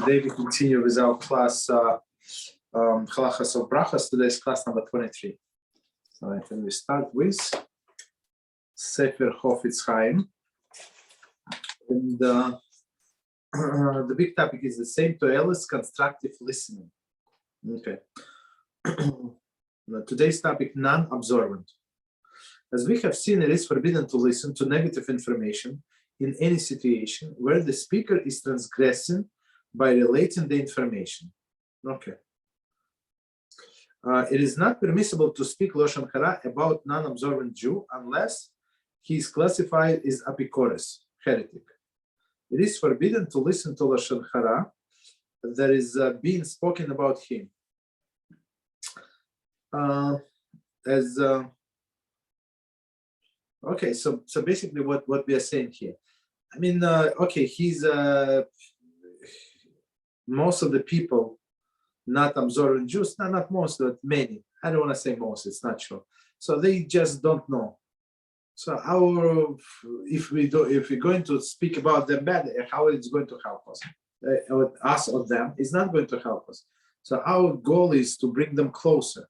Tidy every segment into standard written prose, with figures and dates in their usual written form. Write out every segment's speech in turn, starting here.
Today we continue with our class Halachot of Brachot. Today is class number 23. All right, and we start with Sefer Chofetz Chaim. And the big topic is the same to Ellis, constructive listening. Okay. Today's topic, non-absorbent. As we have seen, it is forbidden to listen to negative information in any situation where the speaker is transgressing by relating the information. Okay. It is not permissible to speak Lashon Hara about non-observant Jew unless he is classified as Apikoros, heretic. It is forbidden to listen to Lashon Hara that is being spoken about him. Okay, so basically what we are saying here. I mean, okay, he's most of the people not observant Jews, not most, but many. I don't want to say most, it's not true. So they just don't know. So if we're going to speak about them bad, how it's going to help us? Us or them is not going to help us. So our goal is to bring them closer,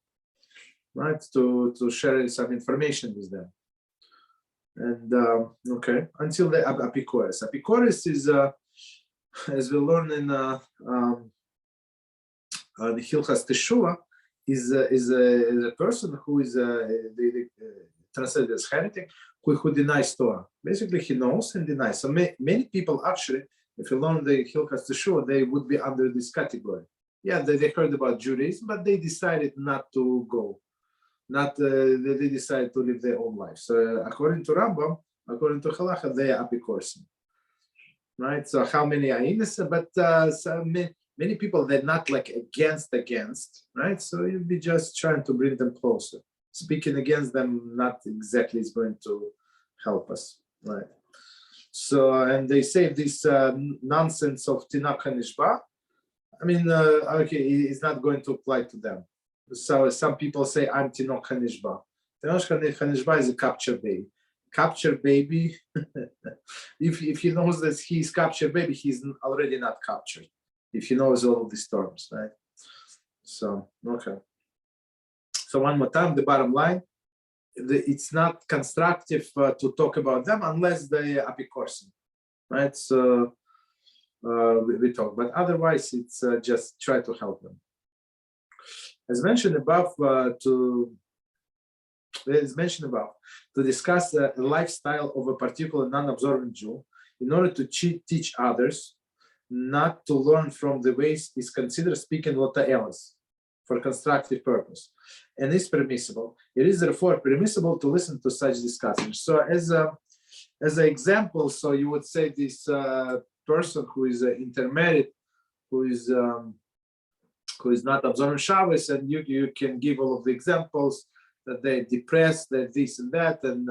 right? To share some information with them. And okay, until the Apikoros. Apikoros is, as we learn in the Hilchas Teshuva, is a person who is translated as heretic, who denies Torah. Basically, he knows and denies. So many people actually, if you learn the Hilchas Teshuva, they would be under this category. Yeah, they heard about Judaism, but they decided not to go. They decided to live their own life. So according to Rambam, according to Halachot, they are Apikoros, right? So how many are innocent? But so many people, they're not like against, right? So you'll be just trying to bring them closer. Speaking against them, not exactly is going to help us, right? So, and they say this nonsense of Tinach HaNishba, I mean, okay, it's not going to apply to them. So some people say, I'm Tinach HaNishba. Tinach HaNishba is a captured baby. Captured baby, if he knows that he's captured baby, he's already not captured. If he knows all of these terms, right? So, okay. So one more time, the bottom line, it's not constructive to talk about them unless they are Apikoros, right? So we talk, but otherwise it's just try to help them. As mentioned above, to discuss a lifestyle of a particular non-observant Jew in order to teach others not to learn from the ways is considered speaking Lota Elas for constructive purpose, and is permissible. It is therefore permissible to listen to such discussions. So as an example, so you would say this person who is intermarried, who is not observing Shabbos, and you can give all of the examples that they're depressed, that this and that, and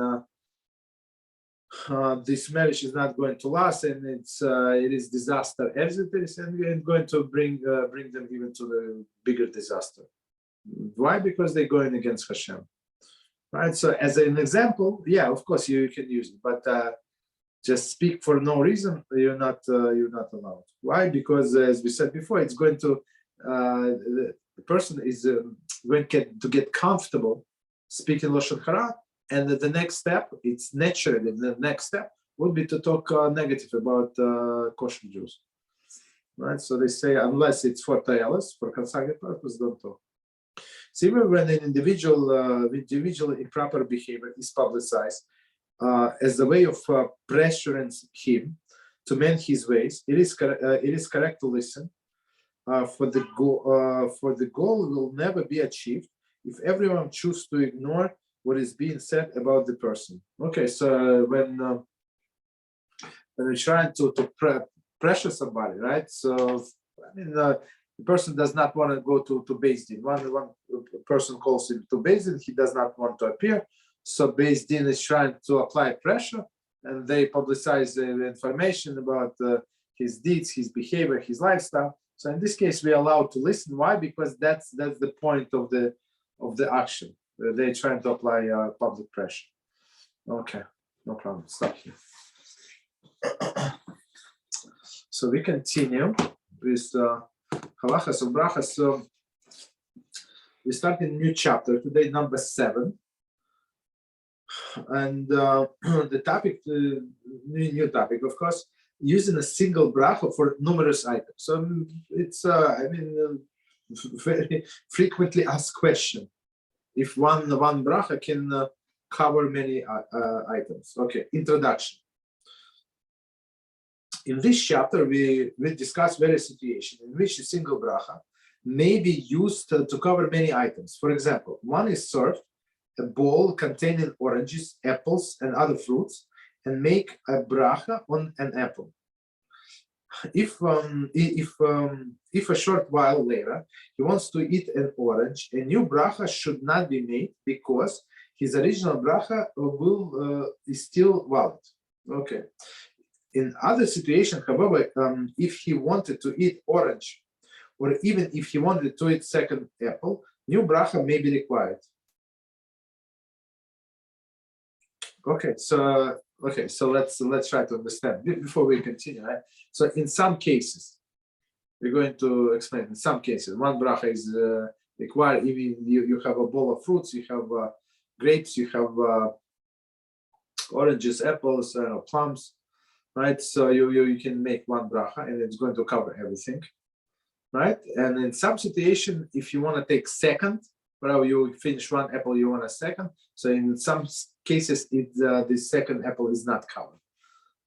this marriage is not going to last, and it is disaster as it is, and we're going to bring them even to the bigger disaster. Why? Because they're going against HaShem, right? So as an example, yeah, of course you can use it, but just speak for no reason, you're not allowed. Why? Because as we said before, it's going to the person is going to get comfortable speaking Lashon Hara, and the next step, it's naturally the next step would be to talk negative about kosher Jews, right? So they say unless it's for Tayalas, for constructive purpose, don't talk. See, when an individual improper behavior is publicized as a way of pressuring him to mend his ways, it is correct to listen. For the goal will never be achieved if everyone chooses to ignore what is being said about the person. Okay, so when we're trying to pressure somebody, right? So I mean, the person does not want to go to Beis Din. One person calls him to Beis Din, he does not want to appear. So Beis Din is trying to apply pressure, and they publicize the information about his deeds, his behavior, his lifestyle. So in this case, we are allowed to listen. Why? Because that's the point of the action. They're trying to apply public pressure. Okay, no problem. Stop here. So we continue. with Halachas of Brachas. So we start in a new chapter today, number 7, and the topic, new topic, of course, using a single bracha for numerous items. So it's, very frequently asked question. If one bracha can cover many items. Okay, introduction. In this chapter, we discuss various situations in which a single bracha may be used to cover many items. For example, one is served a bowl containing oranges, apples, and other fruits, and make a bracha on an apple. If a short while later he wants to eat an orange, a new bracha should not be made because his original bracha is still valid. Okay. In other situations, however, if he wanted to eat orange, or even if he wanted to eat second apple, new bracha may be required. Okay, so let's try to understand before we continue. Right? So in some cases, we're going to explain. In some cases, one bracha is required. Even you have a bowl of fruits, you have grapes, you have oranges, apples, plums, right? So you can make one bracha, and it's going to cover everything, right? And in some situation, if you want to take second, well, you finish one apple, you want a second. So in some cases, the second apple is not covered.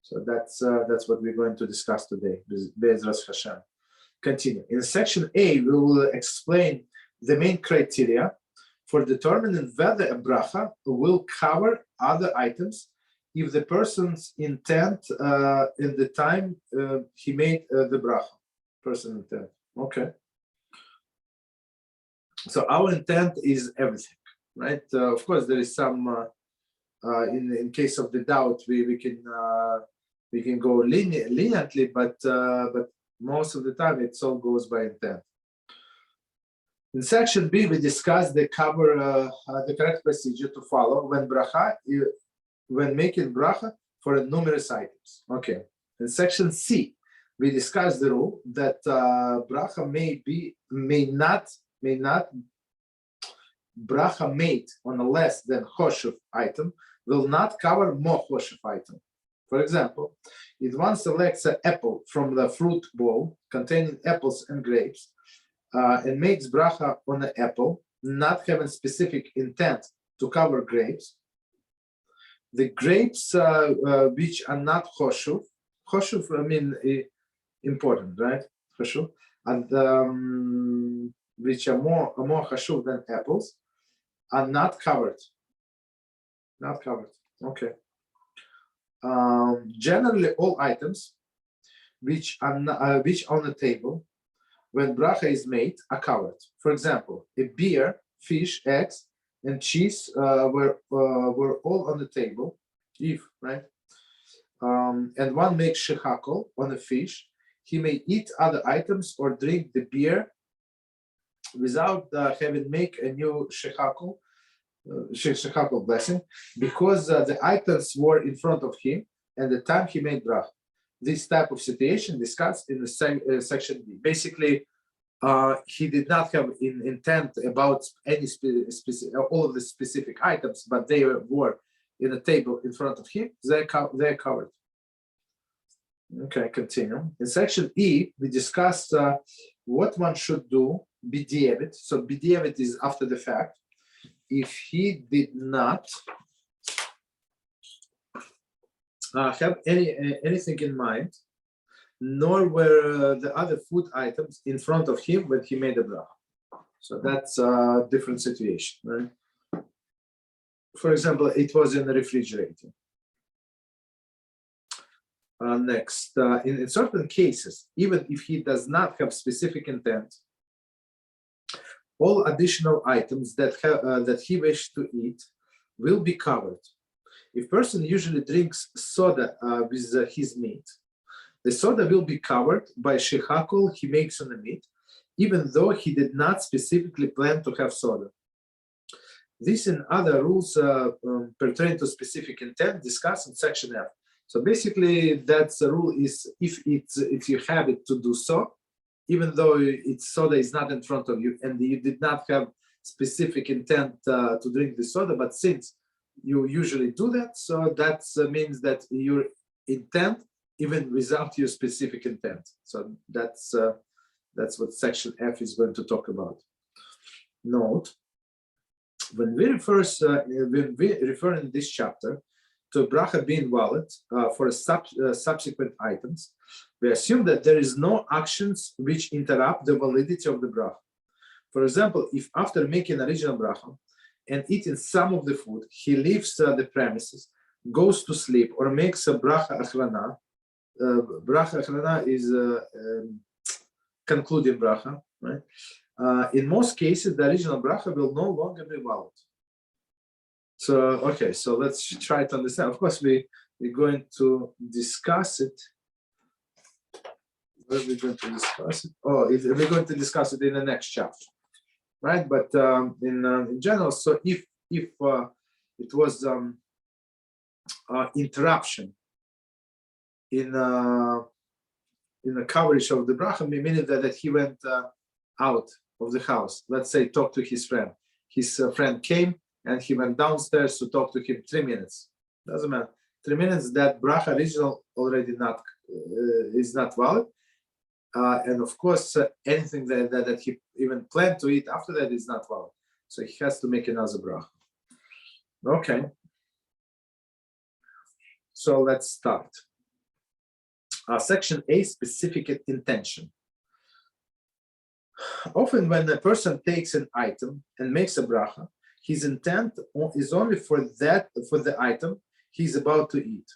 So that's what we're going to discuss today. BeEzrat HaShem. Continue. In section A, we will explain the main criteria for determining whether a bracha will cover other items if the person's intent in the time he made the bracha. Person intent. Okay. So our intent is everything, right? Of course, there is some. In case of the doubt, we can go leniently, but most of the time it all goes by intent. In section B, we discuss the correct procedure to follow when making bracha for numerous items. Okay. In section C, we discuss the rule that bracha may not bracha made on a less than choshev item will not cover more choshev item. For example, if one selects an apple from the fruit bowl containing apples and grapes and makes bracha on an apple, not having specific intent to cover grapes, the grapes which are not choshev, important, right? Choshev, and which are more chashuv than apples, are not covered. Not covered. Okay. Generally, all items which on the table when bracha is made are covered. For example, a beer, fish, eggs, and cheese were all on the table. If right, and one makes shechakol on a fish, he may eat other items or drink the beer without having make a new shechakol blessing, because the items were in front of him and the time he made bracha. This type of situation discussed in the section B. Basically, he did not have intent about any all of the specific items, but they were in a table in front of him. They're covered. Okay, continue. In section E, we discussed what one should do. BeEzrat. So BeEzrat is after the fact. If he did not have anything in mind, nor were the other food items in front of him when he made the bracha. So that's a different situation, right? For example, it was in the refrigerator. Next, in certain cases, even if he does not have specific intent, all additional items that he wishes to eat will be covered. If person usually drinks soda with his meat, the soda will be covered by shechakol he makes on the meat, even though he did not specifically plan to have soda. This and other rules pertaining to specific intent discussed in section F. So basically, that's the rule is if you have it to do so, even though it's soda is not in front of you and you did not have specific intent to drink the soda, but since you usually do that, so that means that your intent even without your specific intent. So that's what section F is going to talk about. Note, when we refer in this chapter to bracha being valid for subsequent items, we assume that there is no actions which interrupt the validity of the bracha. For example, if after making original bracha and eating some of the food, he leaves the premises, goes to sleep, or makes a bracha achrana. Bracha achrana is concluding bracha, right? In most cases, the original bracha will no longer be valid. So, okay, so let's try to understand. Of course, we're going to discuss it. Where are we going to discuss it? Oh, we're going to discuss it in the next chapter, right? But in general, so if it was interruption in the coverage of the bracha, meaning that he went out of the house, let's say talk to his friend. His friend came and he went downstairs to talk to him 3 minutes. Doesn't matter. 3 minutes, that bracha original already is not valid. And of course, anything that he even planned to eat after that is not valid. So he has to make another bracha. Okay. So let's start. Section A, specific intention. Often when a person takes an item and makes a bracha, his intent is only for the item he's about to eat.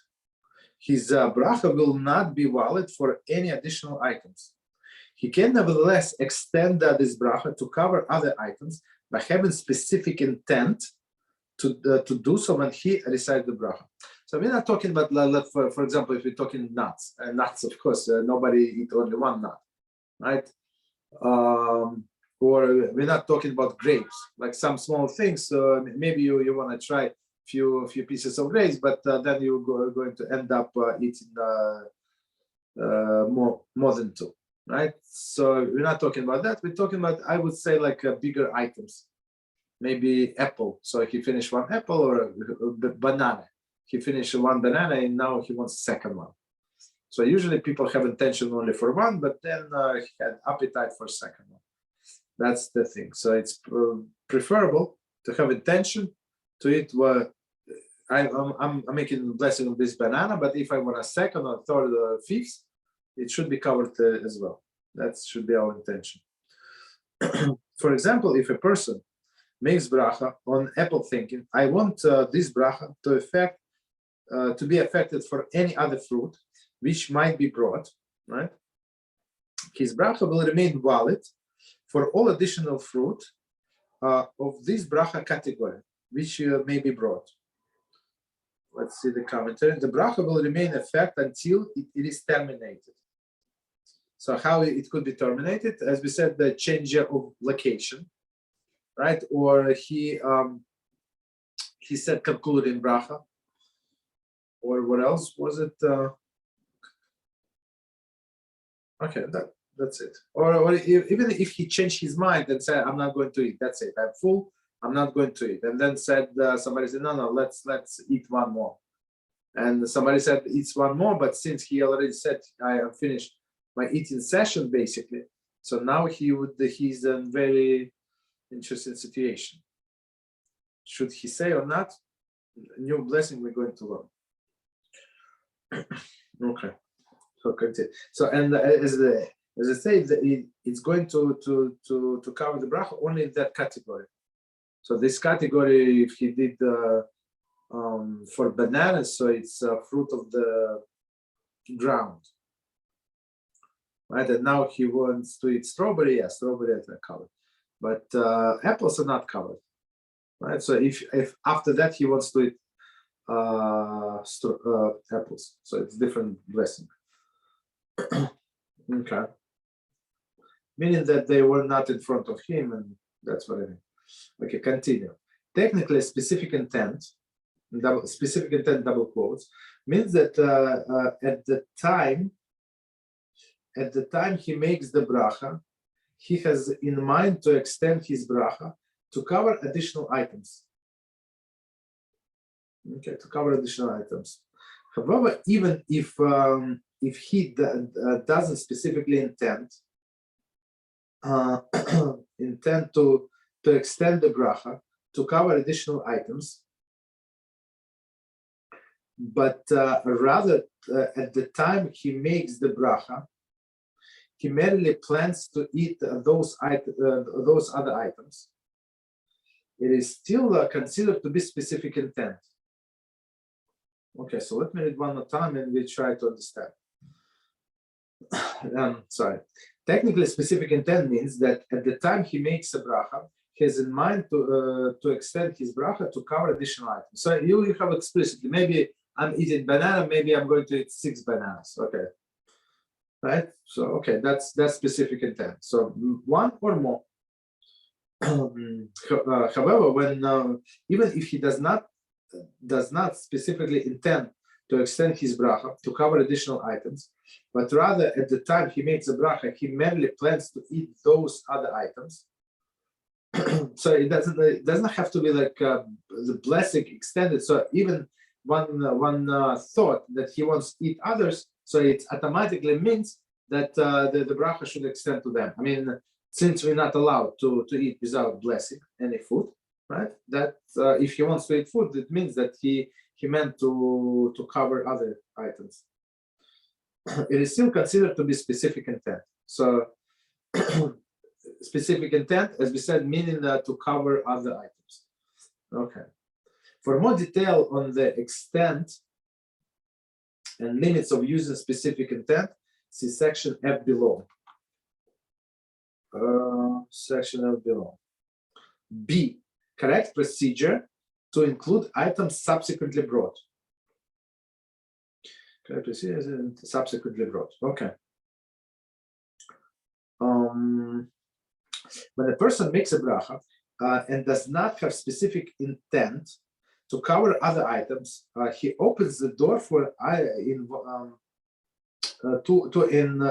His bracha will not be valid for any additional items. He can nevertheless extend this bracha to cover other items by having specific intent to do so when he recites the bracha. So we're not talking about, for example, if we're talking nuts, of course, nobody eat only one nut, right? Or we're not talking about grapes, like some small things. So maybe you want to try few pieces of grapes, but then you're going to end up eating more than two, right? So we're not talking about that. We're talking about, I would say, like bigger items, maybe apple. So he finished one apple, or a banana. He finished one banana and now he wants a second one. So usually people have intention only for one, but then he had appetite for a second one. That's the thing. So it's preferable to have intention to eat what I'm making a blessing of this banana, but if I want a second or third or fifth, it should be covered as well. That should be our intention. For example, if a person makes bracha on apple thinking, I want this bracha to be affected for any other fruit which might be brought, right? His bracha will remain valid for all additional fruit of this bracha category which may be brought. Let's see the commentary. The bracha will remain in effect until it is terminated. So how it could be terminated? As we said, the change of location, right? Or he said concluding bracha. Or what else was it? Okay, that's it. Or even if he changed his mind and said, "I'm not going to eat," that's it. I'm full. I'm not going to eat. And then said somebody said, "No, let's eat one more." And somebody said, "Eats one more," but since he already said, "I am finished my eating session," basically, so now he's in a very interesting situation. Should he say or not? New blessing we're going to learn. Okay, so continue. So and as I say, it's going to cover the bracha only in that category. So this category, if he did for bananas, so it's fruit of the ground, right? And now he wants to eat strawberry. Yeah, strawberry is not covered, but apples are not covered, right? So if after that he wants to eat apples, so it's different blessing. Okay, meaning that they were not in front of him, and that's what I mean. Okay, continue. Technically, specific intent double quotes, means that at the time at the time he makes the bracha, he has in mind to extend his bracha to cover additional items. Okay, to cover additional items. However, even if he doesn't specifically intend to extend the bracha to cover additional items, but rather at the time he makes the bracha, he merely plans to eat those other items, it is still considered to be specific intent. Okay, so let me read one more time and we try to understand. Sorry. Technically, specific intent means that at the time he makes a bracha, he has in mind to extend his bracha to cover additional items. So you have explicitly, maybe I'm eating banana, maybe I'm going to eat 6 bananas. Okay, right? So okay, that's specific intent. So one or more. However, when even if he does not specifically intend to extend his bracha to cover additional items, but rather at the time he makes a bracha, he merely plans to eat those other items. So it doesn't have to be like the blessing extended. So even one thought that he wants to eat others, so it automatically means that the bracha should extend to them. I mean, since we're not allowed to eat without blessing any food, right? That if he wants to eat food, it means that he meant to cover other items. It is still considered to be specific intent. So specific intent, as we said, meaning to cover other items. Okay. For more detail on the extent and limits of using specific intent, see section F below. Section F below. B. Correct procedure to include items subsequently brought. Correct procedure subsequently brought. Okay. When a person makes a bracha and does not have specific intent to cover other items, he opens the door for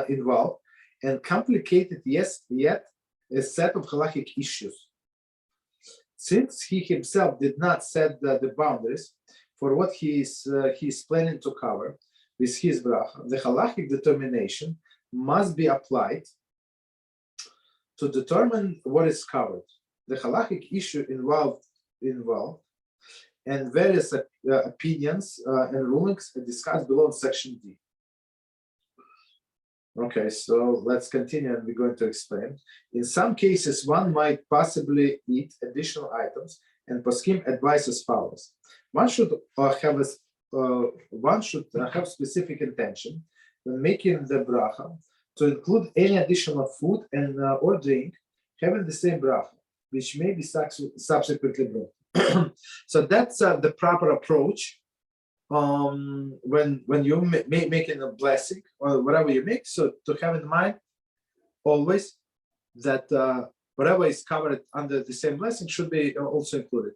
involve and complicated yet a set of halachic issues. Since he himself did not set the boundaries for what he is planning to cover with his bracha, the halachic determination must be applied to determine what is covered. The halachic issue involved and various opinions and rulings are discussed below in section D. Okay, so let's continue and we're going to explain. In some cases, one might possibly eat additional items, and poskim advise as follows. One should have specific intention when making the bracha to include any additional food and or drink having the same bracha, which may be subsequently brought. So that's the proper approach when you're making a blessing or whatever you make. So to have in mind always that whatever is covered under the same blessing should be also included.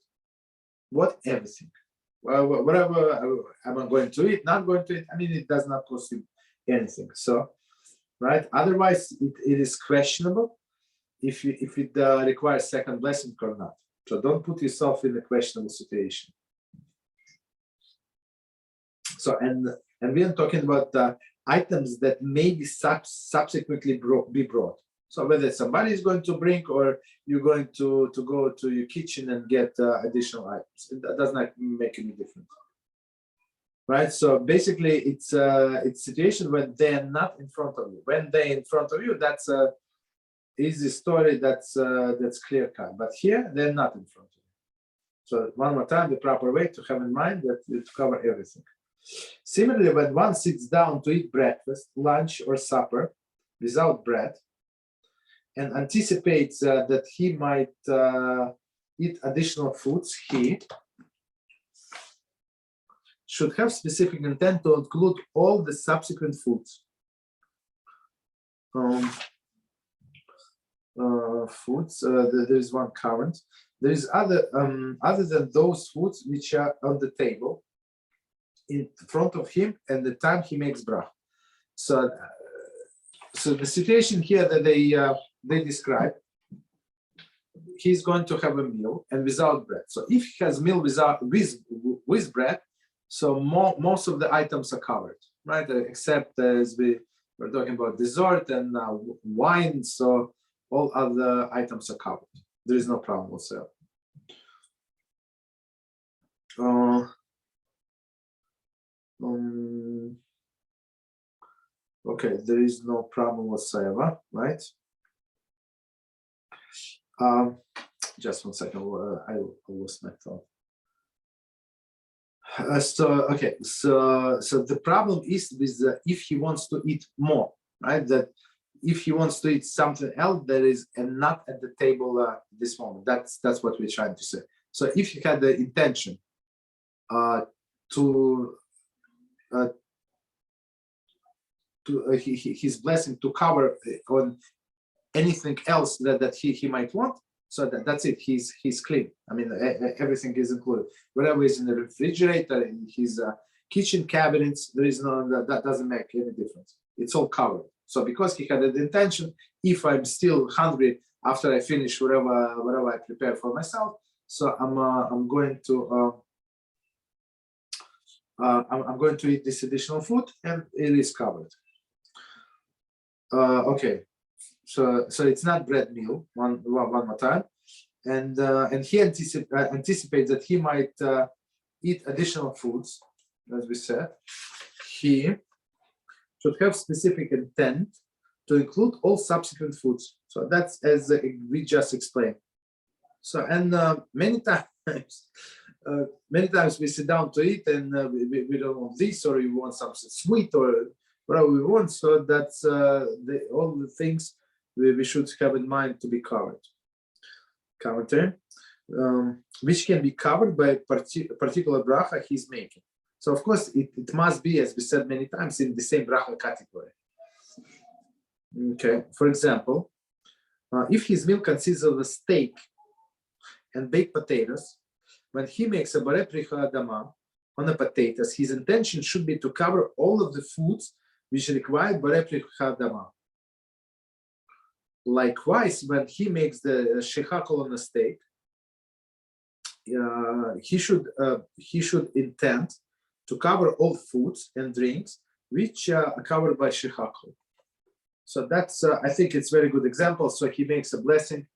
What? Everything. Whatever I'm going to eat, not going to eat, I mean, it does not cost you anything. So, right? Otherwise, it is questionable if it requires second blessing or not. So don't put yourself in a questionable situation. So, and we are talking about items that may be subsequently be brought. So whether somebody is going to bring or you're going to go to your kitchen and get additional items, it does not make any difference, right? So basically, it's a situation when they're not in front of you. When they're in front of you, that's a easy story. That's clear cut. But here, they're not in front of you. So one more time, the proper way to have in mind that to cover everything. Similarly, when one sits down to eat breakfast, lunch, or supper without bread, and anticipates that he might eat additional foods, he should have specific intent to include all the subsequent foods. There is one current. There is other than those foods which are on the table in front of him and the time he makes bracha. So So the situation here that they describe, he's going to have a meal and without bread. So if he has meal with bread, so most of the items are covered, right? Except as we're talking about dessert and wine, so all other items are covered. There is no problem whatsoever. Okay, there is no problem whatsoever, right? Just one second, I lost my thought. So the problem is with if he wants to eat more, right? That if he wants to eat something else, there is a nut at the table at this moment. That's what we're trying to say. So if he had the intention his blessing to cover on anything else that he might want, so that's it. He's clean. I mean, everything is included. Whatever is in the refrigerator, in his kitchen cabinets, there is no that doesn't make any difference. It's all covered. So because he had the intention, if I'm still hungry after I finish whatever I prepare for myself, so I'm going to eat this additional food, and it is covered. Okay, so it's not bread meal. One more time, and he anticipates that he might eat additional foods, as we said. He should have specific intent to include all subsequent foods. So that's as we just explained. So and many times we sit down to eat and we don't want this, or we want something sweet or whatever we want. So that's all the things we should have in mind to be covered. Which can be covered by a particular bracha he's making. So of course it must be, as we said many times, in the same bracha category. Okay, for example, if his meal consists of a steak and baked potatoes, when he makes a borei pricha adama on the potatoes, his intention should be to cover all of the foods which require borei pricha adama. Likewise, when he makes the shechakol on the steak, he should intend to cover all foods and drinks which are covered by shechakol. So that's I think it's very good example. So he makes a blessing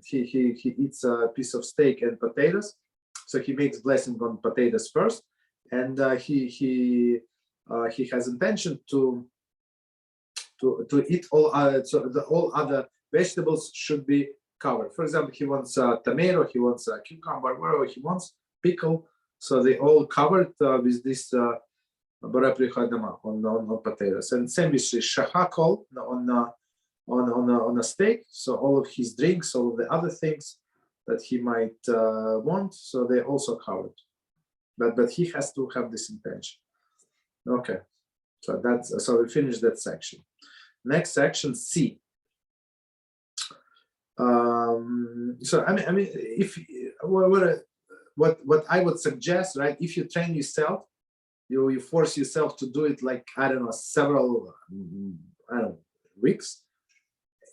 he eats a piece of steak and potatoes. So he makes blessing on potatoes first, and he has intention to eat all all other vegetables should be covered. For example, he wants a tomato, he wants a cucumber, whatever he wants, pickle. So they all covered with this borei pricha adama on potatoes, and same with shechakol on a steak. So all of his drinks, all of the other things that he might want, so they're also covered. But he has to have this intention. Okay, so we finished that section. Next section, C. So I mean, if what I would suggest, right? If you train yourself, you force yourself to do it like, I don't know, several weeks.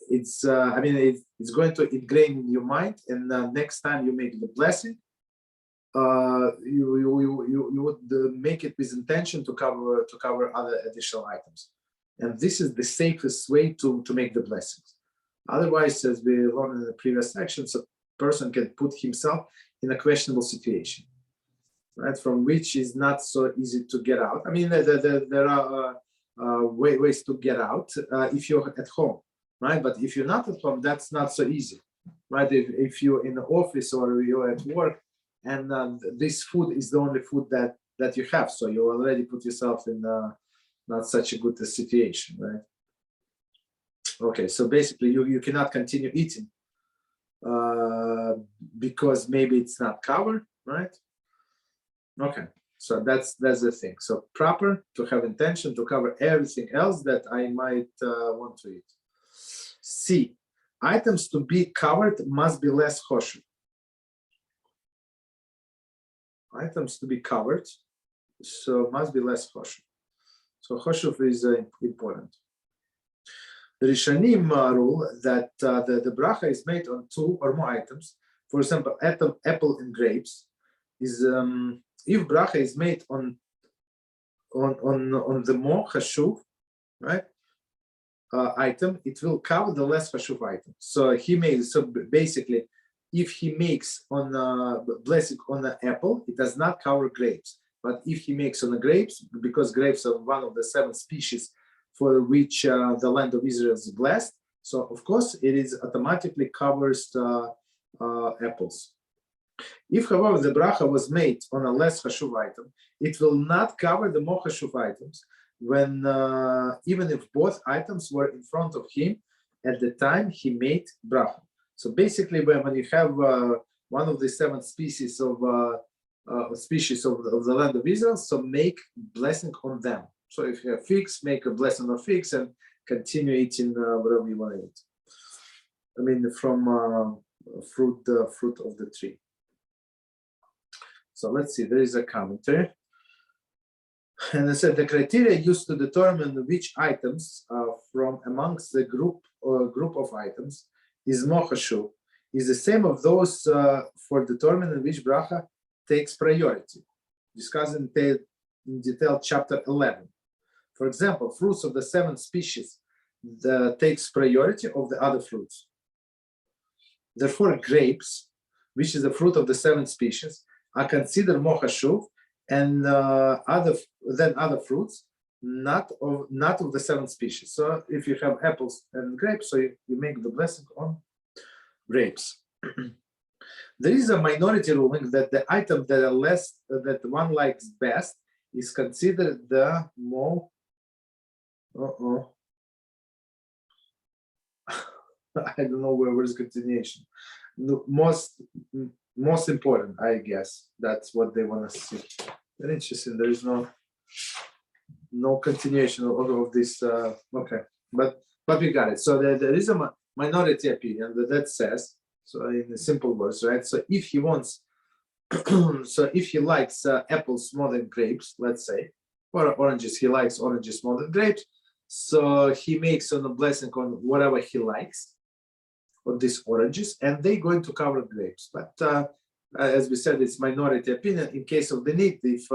It's I mean, it's going to ingrain in your mind, and next time you make the blessing, you would make it with intention to cover other additional items, and this is the safest way to make the blessings. Otherwise, as we learned in the previous sections, a person can put himself in a questionable situation, right, from which is not so easy to get out. I mean, there are ways to get out if you're at home, right? But if you're not at home, that's not so easy, right? If you're in the office or you're at work, and this food is the only food that you have, so you already put yourself in not such a good situation, right? Okay, so basically you cannot continue eating because maybe it's not covered, right? Okay, so that's the thing. So proper to have intention to cover everything else that I might want to eat. C, items to be covered must be less choshev. Items to be covered, so must be less choshev. So choshev is important. The Rishonim rule that the bracha is made on 2 or more items. For example, apple and grapes is if bracha is made on the more chashuv, right, item, it will cover the less chashuv item. So basically, if he makes on blessing on an apple, it does not cover grapes. But if he makes on the grapes, because grapes are one of the 7 species for which the land of Israel is blessed, so of course it is automatically covers apples. If, however, the bracha was made on a less chashuv item, it will not cover the more chashuv items when even if both items were in front of him at the time he made bracha. So basically, when you have one of the 7 species of the land of Israel, so make blessing on them. So if you have figs, make a blessing on figs and continue eating whatever you want to eat. I mean, from fruit of the tree. So let's see, there is a commentary. And it said the criteria used to determine which items from amongst the group of items is more chashuv is the same of those for determining which bracha takes priority, discussed in detail chapter 11. For example, fruits of the 7 species takes priority of the other fruits. Therefore, grapes, which is the fruit of the 7 species, are considered more chashuv and other fruits, not of the 7 species. So if you have apples and grapes, so you make the blessing on grapes. There is a minority ruling that the item that one likes best is considered the more I don't know where is continuation. The most important, I guess. That's what they want to see. Very interesting. There is no continuation of this. Okay, but we got it. So there is a minority opinion that says, so in simple words, right? So if he wants, so if he likes apples more than grapes, let's say, or oranges, he likes oranges more than grapes. So he makes on a blessing on whatever he likes of these oranges, and they're going to cover grapes. But as we said, it's minority opinion. In case of the need, if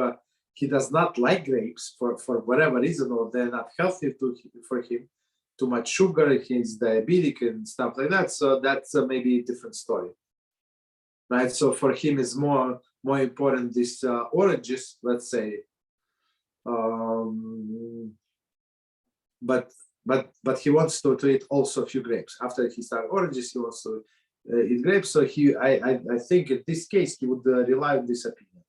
he does not like grapes for whatever reason, or they're not healthy for him, too much sugar, he's diabetic and stuff like that. So that's maybe a different story, right? So for him, is more important these oranges, let's say. But he wants to eat also a few grapes. After he started oranges, he wants to eat grapes. So I think in this case he would rely on this opinion,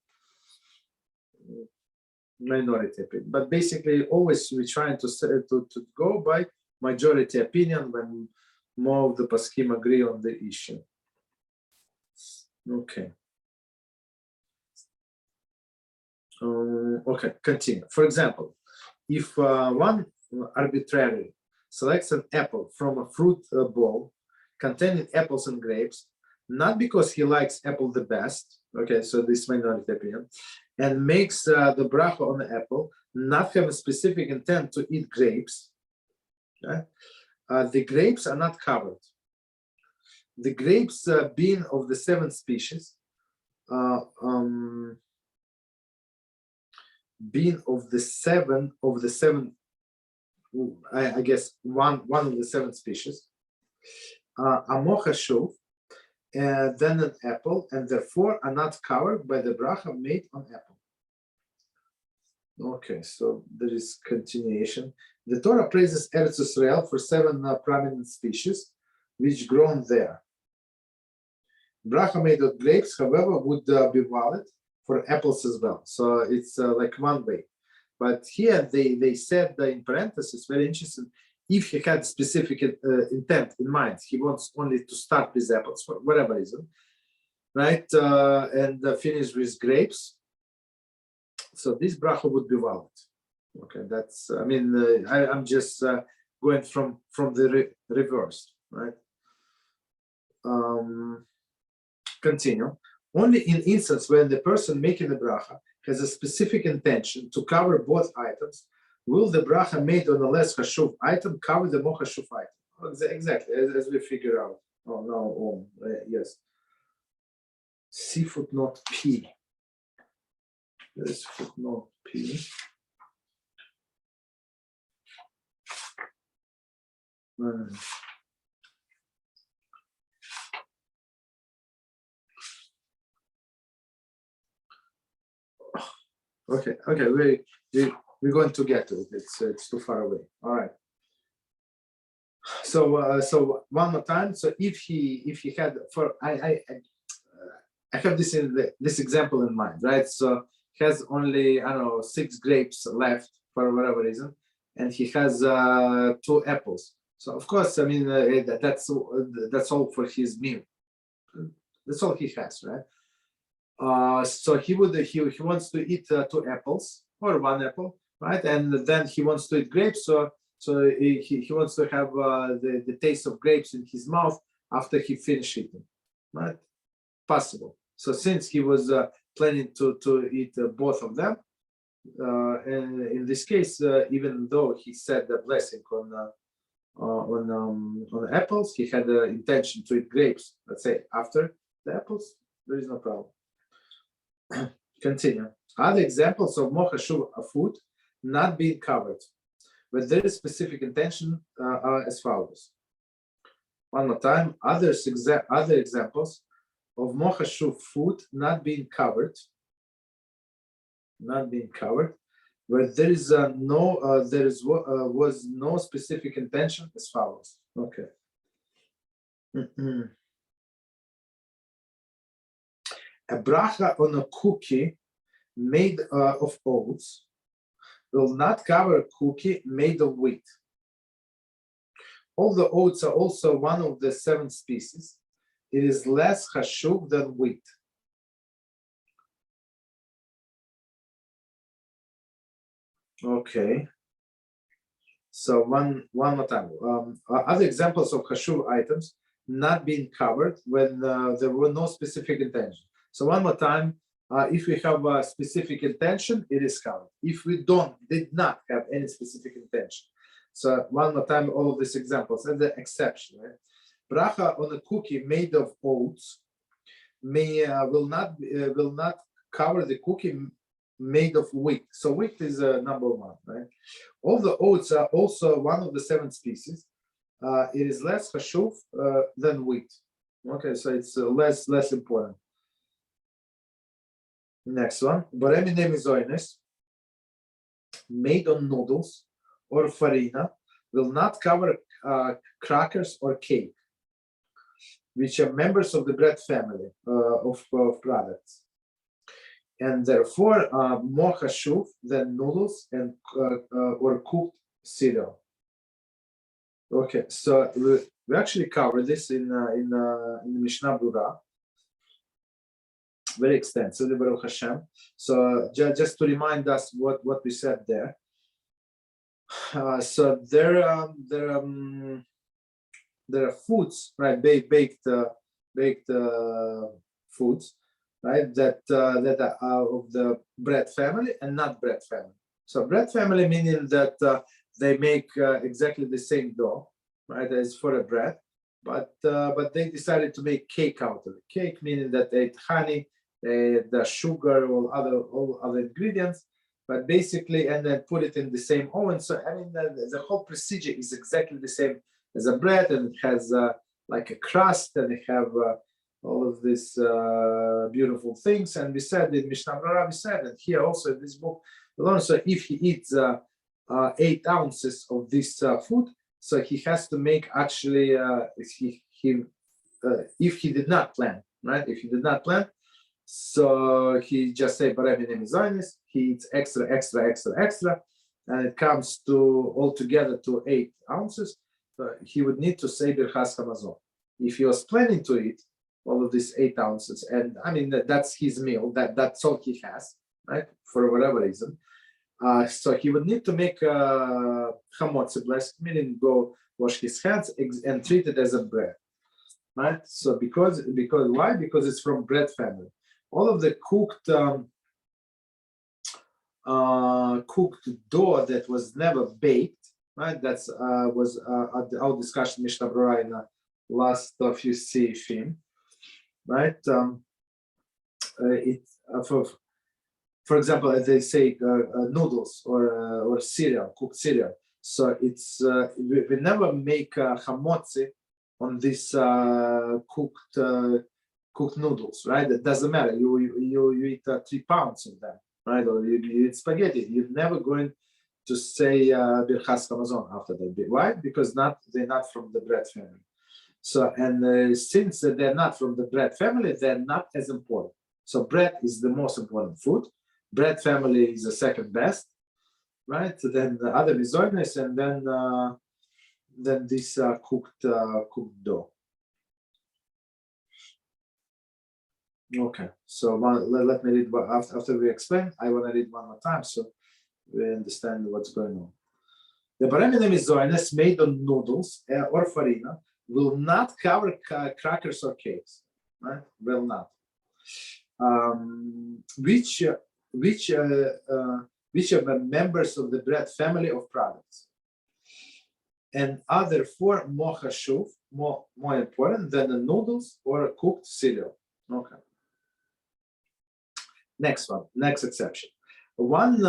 minority opinion. But basically, always we're trying to go by majority opinion when more of the poskim agree on the issue. Okay. Okay, continue. For example, if one arbitrarily selects an apple from a fruit bowl containing apples and grapes, not because he likes apple the best, okay, so this minority opinion, and makes the bracha on the apple, not have a specific intent to eat grapes, okay? The grapes are not covered. The grapes being of the 7 species, being of the seven, I guess one of the 7 species, are more chashuv than an apple, and therefore are not covered by the bracha made on apple. Okay, so there is continuation. The Torah praises Eretz Israel for 7 prominent species which grown there. Bracha made of grapes, however, would be valid for apples as well. So it's like one way. But here they said in parentheses, very interesting, if he had specific intent in mind, he wants only to start with apples for whatever reason, right? And finish with grapes. So this bracha would be valid. Okay, that's, I mean, I'm just going from the reverse, right? Continue. Only in instance when the person making the bracha has a specific intention to cover both items, Will the bracha made on a less chashuv item cover the more chashuv item? Exactly, as we figure out. Oh no, yes. See footnote P. There is footnote P. Okay, we're going to get to it. It's too far away. All right. So one more time. So if he had I have this this example in mind, right? So he has only, I don't know, 6 grapes left for whatever reason, and he has 2 apples. So of course, I mean, that's all for his meal. That's all he has, right? So he wants to eat 2 apples or 1 apple, right? And then he wants to eat grapes. So he wants to have the taste of grapes in his mouth after he finishes eating, right? Possible. So since he was planning to eat both of them, and in this case, even though he said the blessing on apples, he had the intention to eat grapes. Let's say after the apples, there is no problem. Continue. Other examples of mochashuv food not being covered, but there is specific intention are as follows. One more time. Other examples of mochashuv food not being covered, where there is was no specific intention as follows. Okay. A bracha on a cookie made of oats will not cover a cookie made of wheat. All the oats are also one of the 7 species. It is less chashuv than wheat. Okay. So one more time. Other examples of chashuv items not being covered when there were no specific intention. So one more time. If we have a specific intention, it is covered. If we did not have any specific intention. So one more time, all of these examples and the exception. Right? Bracha on a cookie made of oats will not cover the cookie made of wheat. So wheat is number 1, right? All the oats are also one of the 7 species. It is less chashuv than wheat. Okay, so it's less important. Next one, boremi nemizoines, made on noodles or farina, will not cover crackers or cake, which are members of the bread family of products, and therefore more chashuv than noodles and or cooked cereal. Okay, so we actually covered this in the Mishnah Brura very extensively, Baruch HaShem. So just to remind us what we said there. So there are foods, right? Baked foods, right? That are of the bread family and not bread family. So bread family meaning that they make exactly the same dough, right? As for a bread, but they decided to make cake out of it. Cake meaning that they ate honey, the sugar, all other ingredients, but basically, and then put it in the same oven. So I mean, the whole procedure is exactly the same as a bread, and it has like a crust, and it have all of these beautiful things. And we said in Mishnah Brura, we said, and here also in this book, so if he eats 8 ounces of this food, so he has to make actually if he did not plan, right? If he did not plan. So he just say boremi nemizoines, he eats extra, and it comes to altogether to 8 ounces. So he would need to say birchas hamazon. If he was planning to eat all of these 8 ounces, and I mean that's his meal, that's all he has, right? For whatever reason. So he would need to make chamotzi blessing, meaning go wash his hands and treat it as a bread, right? So because why? Because it's from bread family. All of the cooked cooked dough that was never baked, right? That's was our discussion Mishnah Berurah in the last few seifim, right? For example, as they say, noodles or cereal, cooked cereal. So it's we never make hamotzi on this cooked noodles, right? It doesn't matter. You eat 3 pounds of them, right? Or you eat spaghetti. You're never going to say birchas hamazon after that. Why? Because they're not from the bread family. So and since they're not from the bread family, they're not as important. So bread is the most important food. Bread family is the second best, right? So then the other mizoynes, and then this cooked dough. Okay, so let me read after we explain. I want to read one more time so we understand what's going on. The baremina mizoynes made on noodles or farina will not cover crackers or cakes, right? Will not. Which are the members of the bread family of products, and are therefore more chashuv, more important than the noodles or a cooked cereal. Okay. Next one, next exception. One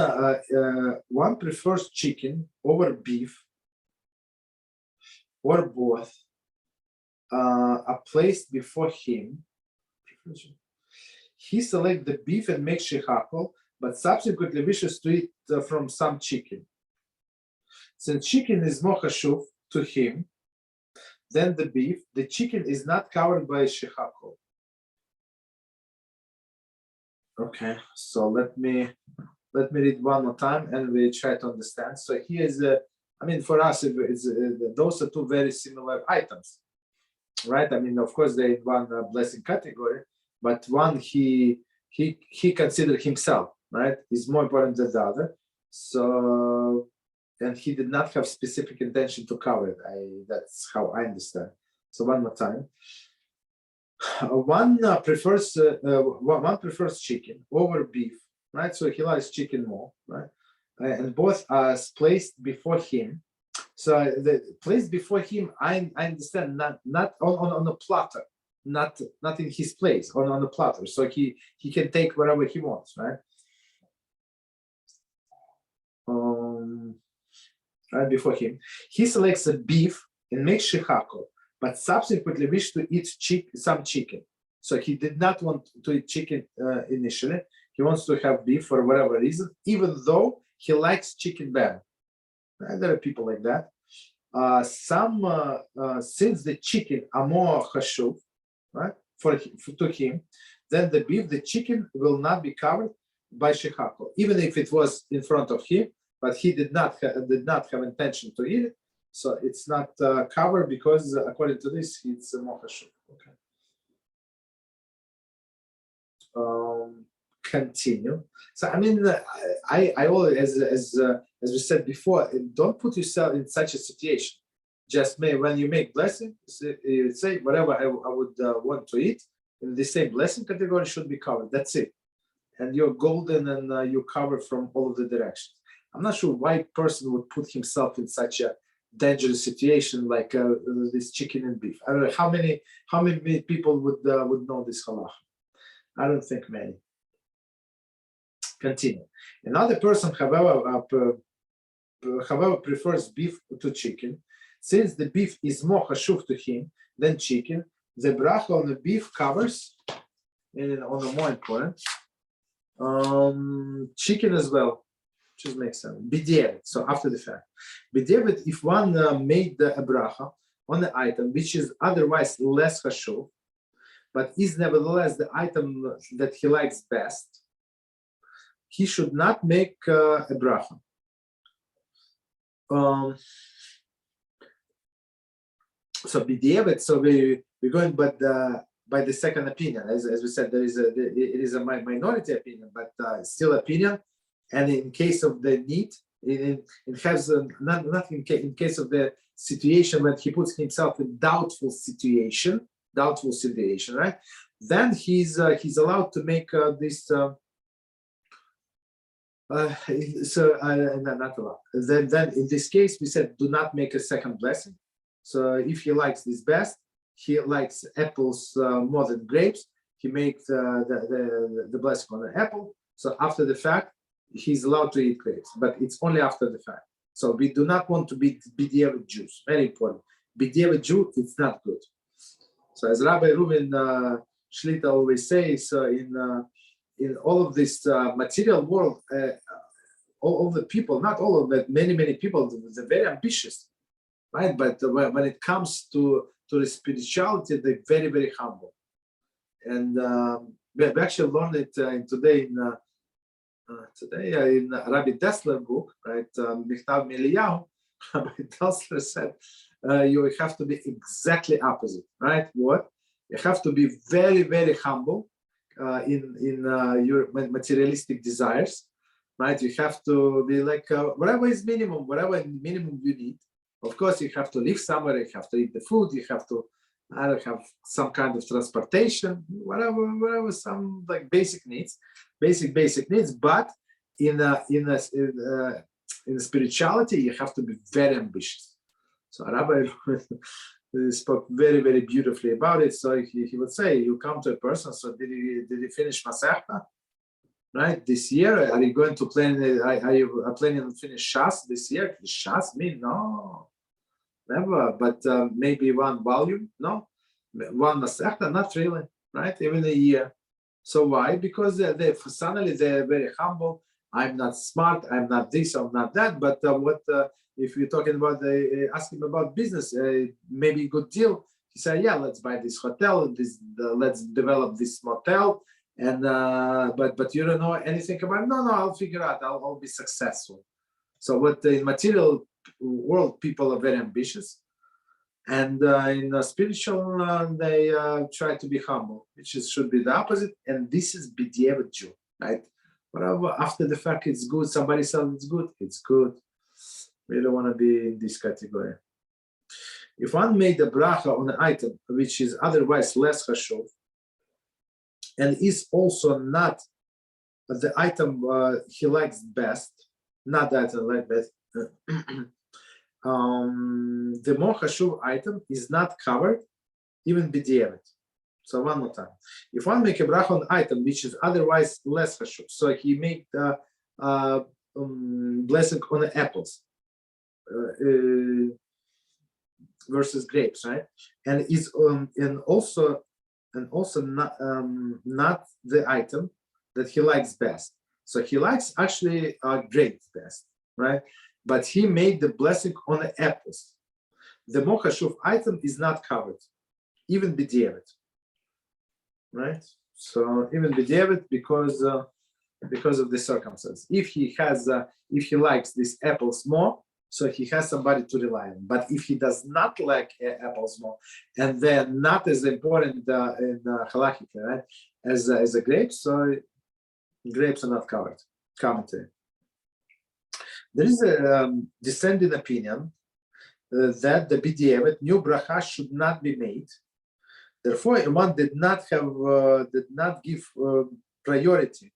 prefers chicken over beef, or both are placed before him. He selects the beef and makes shechakol, but subsequently wishes to eat from some chicken. Since chicken is more chashuv to him than the beef, the chicken is not covered by shechakol. Okay, so let me read one more time and we try to understand. So here's I mean, for us, those are 2 very similar items, right? I mean, of course, they're in one blessing category, but one he considered himself, right, is more important than the other. So, and he did not have specific intention to cover it. That's how I understand. So one more time. One prefers chicken over beef, right? So he likes chicken more, right? And both are placed before him. So the placed before him, I understand, not on a platter, not in his place, on a platter. So he can take whatever he wants, right? Right before him, he selects a beef and makes shechakol, but subsequently wished to eat some chicken. So he did not want to eat chicken initially. He wants to have beef for whatever reason, even though he likes chicken better. Right? There are people like that. Since the chicken are more chashuv, right, to him, then the beef, the chicken will not be covered by shechakol, even if it was in front of him, but he did not have intention to eat it. So it's not covered because according to this, it's more chashuv. Okay. Continue. So I mean, I always, as we said before, don't put yourself in such a situation. Just when you make blessing, you say whatever I would want to eat in the same blessing category should be covered. That's it, and you're golden and you're covered from all of the directions. I'm not sure why a person would put himself in such a dangerous situation like this chicken and beef. I don't know how many people would know this halacha. I don't think many. Continue. Another person, however, prefers beef to chicken. Since the beef is more chashuv to him than chicken, the bracha on the beef covers, and on the more important, chicken as well, which makes sense. BeEzrat, so after the fact. BeEzrat, if one made a bracha on the item which is otherwise less chashuv, but is nevertheless the item that he likes best, he should not make a bracha. So BeEzrat, so we're going by the second opinion. As we said, it is a minority opinion, but still opinion. And in case of the need, it has not in case of the situation when he puts himself in doubtful situation, right? Then he's allowed to make this Not a lot. Then in this case, we said do not make a second blessing. So if he likes this best, he likes apples more than grapes, he makes the blessing on the apple. So after the fact, he's allowed to eat grapes, but it's only after the fact. So we do not want to be BeEzrat Jews. Very important. BeEzrat Jew, it's not good. So as Rabbi Reuben Shlita always says, in all of this material world, all the people, not all of them, many people, they're very ambitious, right? But when it comes to the spirituality, they're very, very humble. And we actually learned it today in Rabbi Dessler book, right? Michtav Miliyahu. Rabbi Dessler said you have to be exactly opposite, right? What? You have to be very, very humble in your materialistic desires, right? You have to be like whatever is minimum, whatever minimum you need. Of course, you have to live somewhere. You have to eat the food. You have to have some kind of transportation, whatever, some like basic needs. But in spirituality, you have to be very ambitious. So Rabbi spoke very, very beautifully about it. So he would say, you come to a person. So did he finish Masechta? Right, this year, are you going to plan? Are you planning to finish Shas this year? Shas mean no, never. But maybe one volume, no, one Masechta, not really, right? Even a year. So why? Because they personally they're very humble. I'm not smart. I'm not this. I'm not that. But if you're talking about asking about business, maybe a good deal. He said, yeah, let's buy this hotel. Let's develop this motel. And but you don't know anything about it. No, I'll figure out. I'll be successful. So what in material world, people are very ambitious, and in the spiritual they try to be humble, which should be the opposite. And this is BeEzrat Jew, right? Whatever after the fact it's good, somebody says it's good, it's good. We don't want to be in this category. If one made a bracha on an item which is otherwise less hashuv, and is also not the item he likes best, not the item like best, the more hashuv item is not covered, even BeEzrat. So one more time. If one make a bracha on item which is otherwise less hashuv, so he make the blessing on the apples versus grapes, right? And is and also not the item that he likes best. So he likes actually grapes best, right? But he made the blessing on the apples. The more hashuv item is not covered, even BeEzrat, right? So even BeEzrat because of the circumstance. If he likes these apples more, so he has somebody to rely on. But if he does not like apples more, and they're not as important in halachically, right, as a grapes, so grapes are not covered. Commentary. There is a dissenting opinion that the BeEzrat new bracha should not be made. Therefore, one did not give priority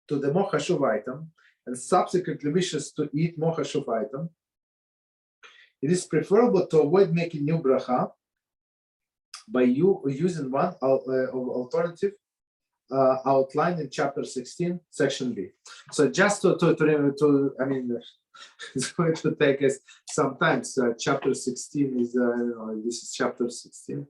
to the more hashuv item, and subsequently wishes to eat more hashuv item. It is preferable to avoid making new bracha by using one alternative outlined in chapter 16, section B. So just to I mean, it's going to take us some time. So chapter 16 is this is chapter 16.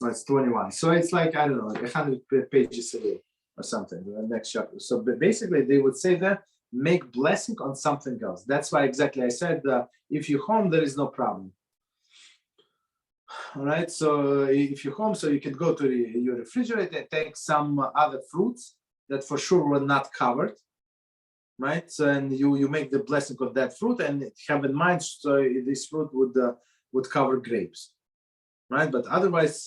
No, it's 21. So it's like, I don't know, 100 pages away or something, the next chapter. So basically they would say that make blessing on something else. That's why exactly I said if you're home, there is no problem. All right, so if you're home, so you can go to your refrigerator and take some other fruits that for sure were not covered, right? So, and you make the blessing of that fruit and have in mind, so this fruit would cover grapes, right? But otherwise,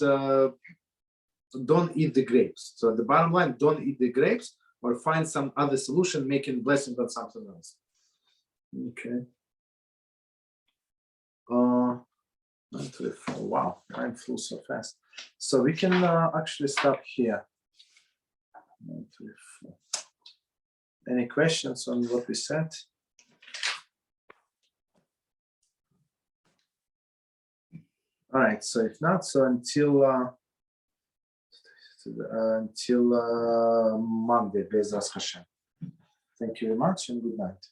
don't eat the grapes. So the bottom line, don't eat the grapes, or find some other solution, making blessing on something else. Okay. 9:34. Wow, time flew so fast. So we can actually stop here. 1, 2, 4. Any questions on what we said? All right, so if not, so until Monday, BeEzrat HaShem. Thank you very much and good night.